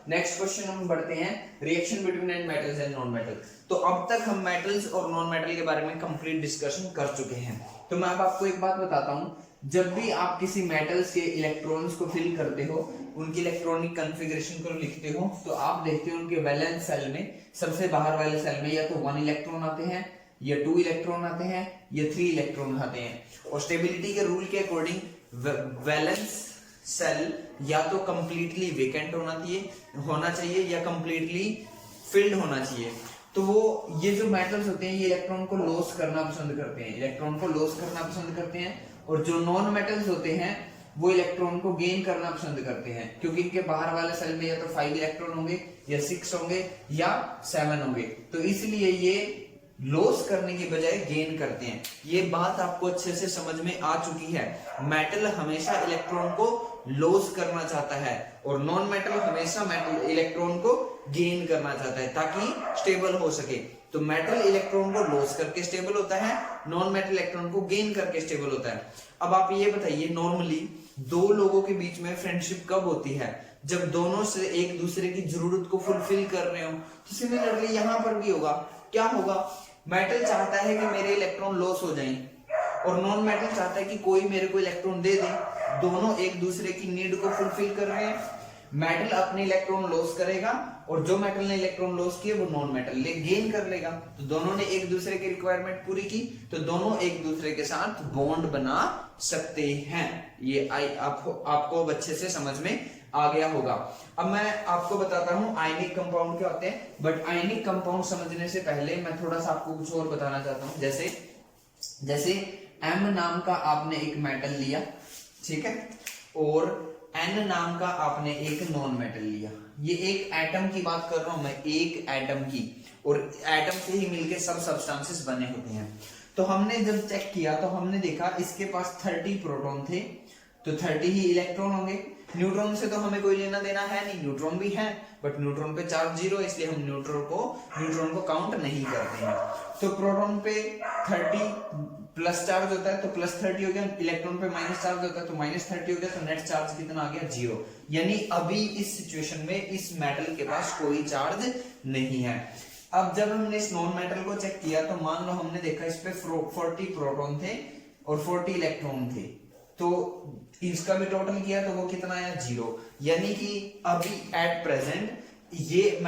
Next question हम बढ़ते हैं reaction between and metals and non metal. तो अब तक हम मेटल्स और नॉन मेटल के बारे में कंप्लीट डिस्कशन कर चुके हैं। तो मैं अब आपको एक बात बताता हूं, जब भी आप किसी मेटल्स के इलेक्ट्रॉन्स को फिल करते हो, उनकी इलेक्ट्रॉनिक कॉन्फ़िगरेशन को लिखते हो, तो आप देखते हो उनके वैलेंस सेल में सबसे बाहर वाले सेल में या तो 1 इलेक्ट्रॉन आते हैं, या 2 इलेक्ट्रॉन आते हैं, या 3 इलेक्ट्रॉन आते हैं। और स्टेबिलिटी के रूल के अकॉर्डिंग वैलेंस सेल या तो कंप्लीटली वेकेंट होना चाहिए या कंप्लीटली फिल्ड होना चाहिए। तो वो ये जो मेटल्स होते हैं ये इलेक्ट्रॉन को लॉस करना पसंद करते हैं, और जो नॉन मेटल्स होते हैं वो इलेक्ट्रॉन को गेन करना पसंद करते हैं, क्योंकि इनके बाहर वाले सेल में या तो 5 इलेक्ट्रॉन होंगे, या 6 होंगे, या 7 होंगे। तो इसलिए ये लॉस करने की बजाय गेन करते हैं। ये बात आपको अच्छे से समझ में आ चुकी है। मेटल हमेशा इलेक्ट्रॉन को लॉस करना चाहता है, और नॉन मेटल हमेशा मेटल इलेक्ट्रॉन को गेन करना चाहता है ताकि स्टेबल हो सके। तो मेटल इलेक्ट्रॉन को लॉस करके स्टेबल होता है, नॉन मेटल इलेक्ट्रॉन को गेन करके स्टेबल होता है। अब आप ये बताइए, नॉर्मली दो लोगों के बीच में फ्रेंडशिप कब होती है? जब दोनों से एक दूसरे की जरूरत को फुलफिल कर रहे हो। तो सिमिलरली यहां पर भी होगा। क्या होगा? मेटल चाहता है कि मेरे इलेक्ट्रॉन लॉस हो जाएं, और नॉन मेटल चाहता है कि कोई मेरे को इलेक्ट्रॉन दे दे। दोनों एक दूसरे की नीड को फुलफिल कर रहे हैं। मेटल अपने इलेक्ट्रॉन लॉस करेगा, और जो मेटल ने इलेक्ट्रॉन लॉस किए वो नॉन मेटल गेन कर लेगा। तो दोनों ने एक दूसरे की रिक्वायरमेंट पूरी की, तो दोनों एक दूसरे के साथ बॉन्ड बना सकते हैं। ये आपको अच्छे से समझ में आ गया होगा। अब मैं आपको बताता हूं आयनिक कंपाउंड क्या होते हैं, बट आयनिक कंपाउंड समझने से पहले मैं थोड़ा सा आपको कुछ और बताना चाहता हूं। जैसे M नाम का आपने एक मेटल लिया, ठीक है, और N नाम का आपने एक नॉन मेटल लिया। ये एक एटम की बात कर रहा हूं मैं, एक एटम की, और एटम से ही मिलके सब सब्सटेंसेस बने होते हैं। तो हमने जब चेक किया तो हमने देखा इसके पास 30 प्रोटॉन थे, तो 30 ही इलेक्ट्रॉन होंगे। न्यूट्रॉन से तो हमें कोई लेना देना है नहीं, न्यूट्रॉन भी है, बट न्यूट्रॉन पे चार्ज 0 है, इसलिए हम न्यूट्रॉन को काउंट नहीं करते हैं। तो प्रोटॉन पे 30 प्लस चार्ज होता है, तो प्लस 30 हो गया। इलेक्ट्रॉन पे माइनस चार्ज होता है, तो माइनस 30 हो गया। तो नेट चार्ज कितना आ गया? 0। यानी अभी इस सिचुएशन में इस मेटल के पास कोई चार्ज नहीं है। अब जब हमने इस नॉन मेटल को चेक किया, तो मान लो हमने देखा इस पे 40 प्रोटॉन थे और 40 इलेक्ट्रॉन थे, तो इसका भी टोटल किया तो वो कितना आया? 0। यानी कि अभी एट प्रेजेंट ये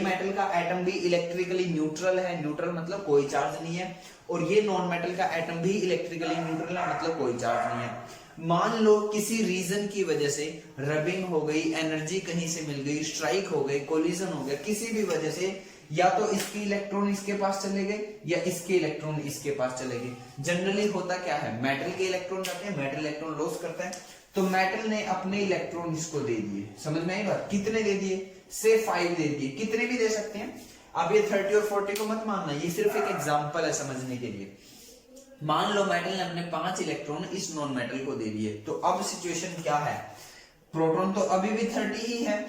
मेटल का एटम भी इलेक्ट्रिकली न्यूट्रल है। न्यूट्रल मतलब कोई चार्ज नहीं है। और ये नॉन मेटल का एटम भी इलेक्ट्रिकली न्यूट्रल है, मतलब कोई चार्ज नहीं है। मान लो किसी रीजन की वजह से रबिंग हो गई, एनर्जी कहीं से मिल गई, स्ट्राइक हो गई, कोलिजन हो गया, किसी भी वजह से या तो इसके इलेक्ट्रॉन इसके पास चले गए या इसके इलेक्ट्रॉन इसके पास चले गए। जनरली होता क्या है? मेटल के इलेक्ट्रॉन जाते हैं, मेटल इलेक्ट्रॉन लॉस करता है, तो मेटल ने अपने इलेक्ट्रॉन इसको दे दिए। समझ में आई बात? कितने दे दिए? से 5 दे दिए। कितने भी दे सकते हैं। अब ये 30 और 40 को मत मानना, ये सिर्फ एक एग्जांपल है समझने के लिए। मान लो मेटल ने अपने 5 इलेक्ट्रॉन इस नॉन मेटल को दे दिए, तो अब सिचुएशन क्या है? प्रोटॉन तो अभी भी 30 ही है,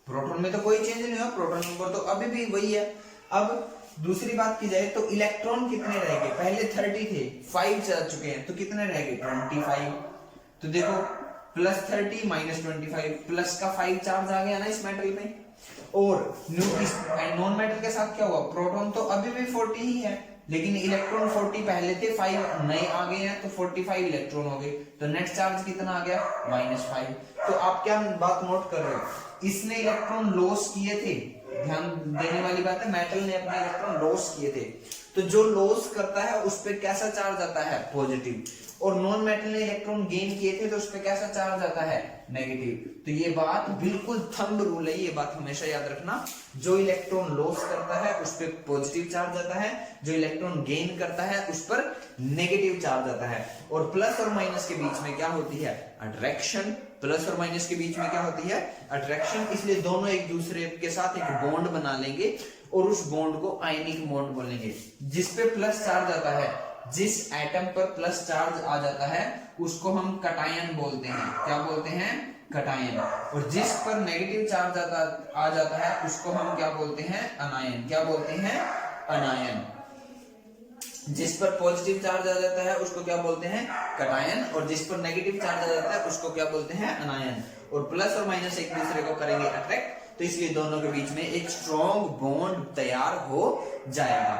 प्रोटॉन में तो कोई चेंज नहीं हुआ, प्रोटॉन नंबर तो अभी भी वही है। अब दूसरी बात की जाए तो इलेक्ट्रॉन कितने रह गए? पहले 30 थे, 5 जा चुके हैं, तो कितने रह गए? 25। तो देखो प्लस 30 माइनस 25, प्लस का 5 चार्ज आ गया ना इस मेटल पे। और नॉन मेटल के साथ क्या हुआ? प्रोटॉन तो अभी भी 40 ही है, लेकिन इलेक्ट्रॉन 40 पहले थे, 5 नए आ गए हैं, तो 45 इलेक्ट्रॉन हो गए। तो नेट चार्ज कितना आ गया? -5। तो आप क्या बात नोट कर रहे हो? इसने इलेक्ट्रॉन लॉस किए थे, ध्यान देने वाली बात है, मेटल ने अपने इलेक्ट्रॉन लॉस किए थे। तो जो लॉस करता है उस पर कैसा चार्ज आता है? पॉजिटिव। और नॉन मेटल ने इलेक्ट्रॉन गेन किए थे, तो उस पर कैसा चार्ज आता है? नेगेटिव। तो ये बात बिल्कुल थंब रूल है, ये बात हमेशा याद रखना। जो इलेक्ट्रॉन लॉस करता है उस पर पॉजिटिव चार्ज आता है, जो इलेक्ट्रॉन गेन करता है उस पर नेगेटिव चार्ज आता है। और प्लस और माइनस के बीच में क्या होती है? अट्रैक्शन। प्लस और माइनस के बीच में क्या होती है? अट्रैक्शन। इसलिए दोनों एक दूसरे के साथ एक बॉन्ड बना लेंगे, और उस बॉन्ड को आयनिक बॉन्ड बोलेंगे। जिस पे प्लस चार्ज आता है, जिस एटम पर प्लस चार्ज आ जाता है, उसको हम कटायन बोलते हैं। क्या बोलते हैं? कटायन। और जिस पर नेगेटिव चार्ज आ जाता है, उसको हम क्या बोलते हैं? अनायन। क्या बोलते हैं? अनायन। जिस पर पॉजिटिव चार्ज आ जाता है उसको क्या बोलते हैं? कटायन। और जिस पर नेगेटिव चार्ज आ जाता है उसको क्या बोलते हैं? अनायन। और प्लस और माइनस एक दूसरे को करेंगे अट्रैक्ट, तो इसलिए दोनों के बीच में एक स्ट्रॉन्ग बॉन्ड तैयार हो जाएगा।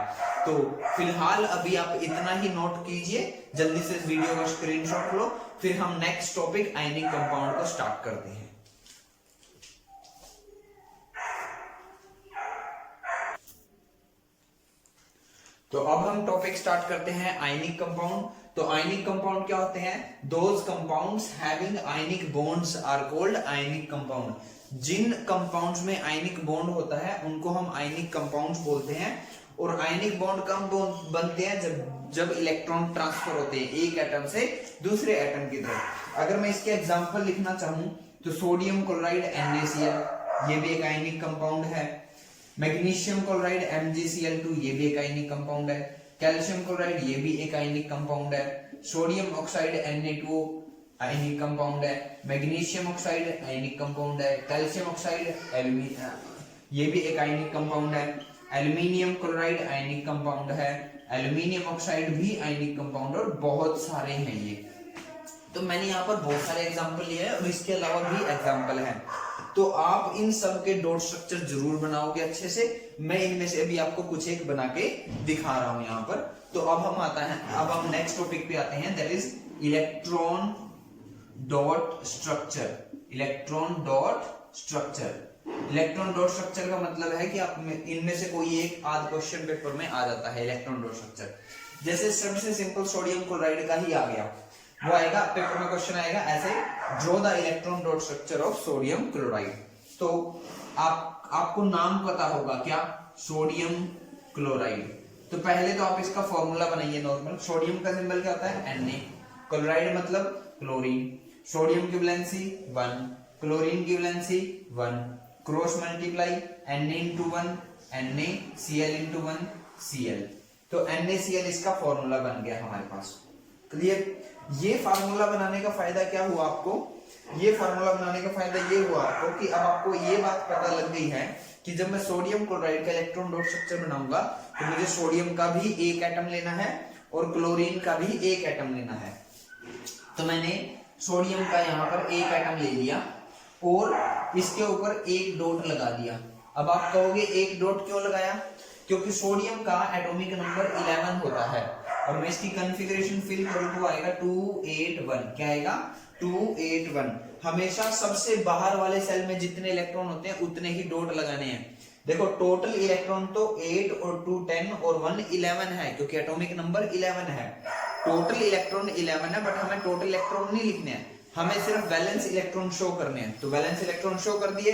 तो फिलहाल अभी आप इतना ही नोट कीजिए, जल्दी से इस वीडियो का स्क्रीनशॉट लो, फिर हम नेक्स्ट टॉपिक आयनिक कंपाउंड को स्टार्ट करते हैं। तो अब हम टॉपिक स्टार्ट करते हैं आयनिक कंपाउंड। तो आयनिक कंपाउंड क्या होते हैं? Those compounds having ionic bonds are called ionic compound. जिन कंपाउंड्स में आयनिक बॉन्ड होता है उनको हम आयनिक कंपाउंड्स बोलते हैं। और आयनिक बॉन्ड कब बनते हैं? जब इलेक्ट्रॉन ट्रांसफर होते हैं एक एटम से दूसरे एटम की तरफ। अगर मैं इसके एग्जांपल लिखना चाहूं तो सोडियम क्लोराइड NaCl, ये भी एक आयनिक कंपाउंड है। मैग्नीशियम क्लोराइड MgCl2, ये भी एक आयनिक कंपाउंड है। कैल्शियम क्लोराइड, ये भी एक आयनिक कंपाउंड है। Sodium oxide Na2 ionic compound है। मैग्नीशियम ऑक्साइड आयनिक कंपाउंड है। कैल्शियम ऑक्साइड ये भी एक आयनिक कंपाउंड है। एल्यूमिनियम क्लोराइड आयनिक कंपाउंड है। एल्यूमिनियम ऑक्साइड भी आयनिक कंपाउंड, और बहुत सारे हैं ये। तो मैंने यहाँ पर बहुत सारे एग्जांपल लिए हैं और इसके अलावा भी एग्जांपल हैं। तो आप इन सब के डॉट स्ट्रक्चर जरूर बनाओगे अच्छे से। मैं इनमें से अभी आपको कुछ एक बना के दिखा रहा हूं यहाँ पर। तो अब हम नेक्स्ट टॉपिक पे आते हैं, that is electron dot structure. Electron dot structure. Electron dot structure का मतलब है कि आप इनमें से कोई एक आध क्वेश्चन पेपर में आ जाता है इलेक्ट्रॉन डॉट स्ट्रक्चर। जैसे सबसे सिंपल सोडियम क्लोराइड का ही आ गया, वो आएगा पेपर में, क्वेश्चन आएगा ऐसे, draw the electron dot structure of sodium chloride. तो आपको नाम पता होगा क्या? Sodium chloride. तो पहले तो आप इसका फॉर्मूला बनाइए नॉर्मल। सोडियम का सिंबल क्या होता है? Na। क्लोराइड मतलब क्लोरीन। सोडियम की वैलेंसी 1, क्लोरीन की valency 1, cross multiply Na*1 NaCl*1 Cl। तो NaCl इसका फॉर्मूला बन गया हमारे पास। क्लियर? ये फार्मूला बनाने का फायदा क्या हुआ आपको? ये फार्मूला बनाने का फायदा ये हुआ आपको कि अब आपको ये बात पता लग गई है कि जब मैं सोडियम क्लोराइड का इलेक्ट्रॉन डॉट स्ट्रक्चर बनाऊंगा तो मुझे सोडियम का भी एक एटम लेना है और क्लोरीन का भी एक एटम लेना है। तो मैंने सोडियम का यहाँ पर एक एटम ले लिया और इसके ऊपर एक डॉट लगा दिया। अब आप कहोगे एक डॉट क्यों लगाया? क्योंकि सोडियम का एटॉमिक नंबर 11 होता है और मैं इसकी कॉन्फ़िगरेशन फिल करूं तो आएगा 281। क्या आएगा? 281। हमेशा सबसे बाहर वाले सेल में जितने इलेक्ट्रॉन होते हैं उतने ही डॉट लगाने हैं। देखो टोटल इलेक्ट्रॉन तो 8 और 2 10 और 1 11 है, क्योंकि एटॉमिक नंबर 11 है। टोटल इलेक्ट्रॉन 11 है, बट हमें टोटल इलेक्ट्रॉन नहीं लिखने हैं, हमें सिर्फ वैलेंस इलेक्ट्रॉन शो करने हैं। तो वैलेंस इलेक्ट्रॉन शो कर दिए।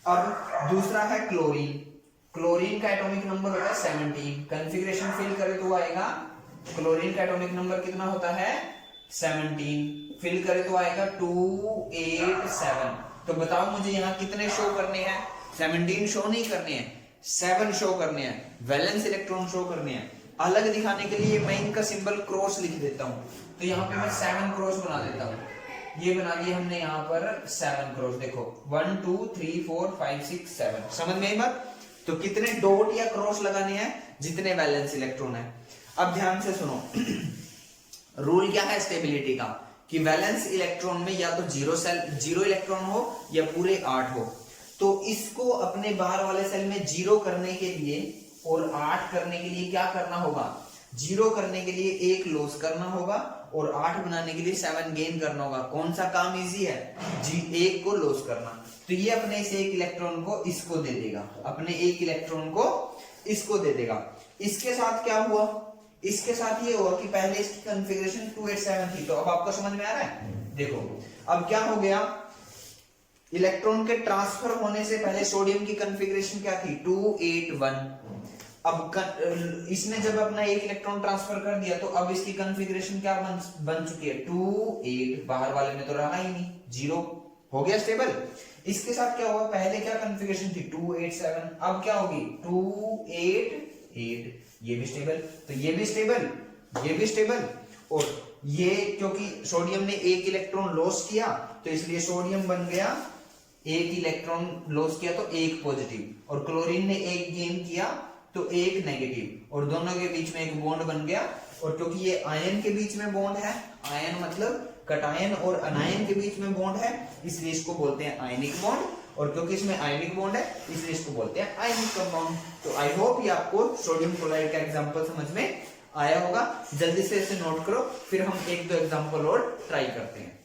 अब दूसरा है क्लोरीन। क्लोरीन का एटॉमिक नंबर होता है 17। कॉन्फ़िगरेशन फिल करें तो आएगा, क्लोरीन का एटॉमिक नंबर कितना होता है? 17। फिल करें तो आएगा 287। तो बताओ मुझे यहाँ कितने शो करने हैं? 17 शो नहीं करने हैं, 7 शो करने हैं, वैलेंस इलेक्ट्रॉन शो करने हैं। अलग दिखाने के लिए मैं इनका सिंबल क्रॉस लिख देता हूँ। तो यहाँ पे मैं 7 क्रॉस बना देता हूँ। ये बना दिए हमने यहाँ पर 7 क्रॉस। देखो 1 2 3 4 5 6 7। समझ में आई बात? तो कितने डॉट या क्रॉस लगाने हैं? जितने वैलेंस इलेक्ट्रॉन है। अब ध्यान से सुनो, रूल क्या है स्टेबिलिटी का कि वैलेंस इलेक्ट्रॉन में या तो जीरो इलेक्ट्रॉन हो या पूरे 8 हो। तो इसको अपने बाहर वाले सेल में 0 करने के लिए और 8 करने के लिए क्या करना होगा? 0 करने के लिए 1 लॉस करना होगा और 8 बनाने के लिए 7 गेन करना होगा। कौन सा काम इजी है? 1 को लॉस करना। तो ये अपने इस 1 इलेक्ट्रॉन को इसको दे देगा, अपने 1 इलेक्ट्रॉन को इसको दे देगा। इसके साथ क्या हुआ? इसके साथ ये हुआ कि पहले इसकी कॉन्फ़िगरेशन 287 थी। तो अब आपको समझ में आ रहा है? देखो अब क्या हो गया, इलेक्ट्रॉन के ट्रांसफर होने से पहले सोडियम की कॉन्फ़िगरेशन क्या थी? 281। अब इसने जब अपना 1 इलेक्ट्रॉन ट्रांसफर कर दिया तो अब इसकी कॉन्फ़िगरेशन क्या बन चुकी है? 28। बाहर वाले में तो रहा ही नहीं, 0 हो गया स्टेबल। इसके साथ क्या हुआ? पहले क्या कॉन्फ़िगरेशन थी? 287। अब क्या होगी? 288। ये भी स्टेबल, तो ये भी स्टेबल, ये भी स्टेबल। और ये क्योंकि सोडियम ने 1 इलेक्ट्रॉन लॉस किया तो इसलिए सोडियम बन गया, 1 इलेक्ट्रॉन लॉस किया तो 1 पॉजिटिव, और क्लोरीन ने 1 गेन किया तो 1 नेगेटिव, और दोनों के बीच में एक बॉन्ड बन गया। और क्योंकि ये आयन के बीच में बॉन्ड है, आयन मतलब कटायन और अनायन के बीच में बॉन्ड है इसलिए इसको बोलते हैं आयनिक बॉन्ड, और क्योंकि इसमें आयनिक बॉन्ड है इसलिए इसको बोलते हैं आयनिक कंपाउंड। तो आई होप ये आपको सोडियम क्लोराइड का एग्जांपल समझ में आया होगा। जल्दी से इसे नोट करो, फिर हम एक दो एग्जांपल और ट्राई करते हैं।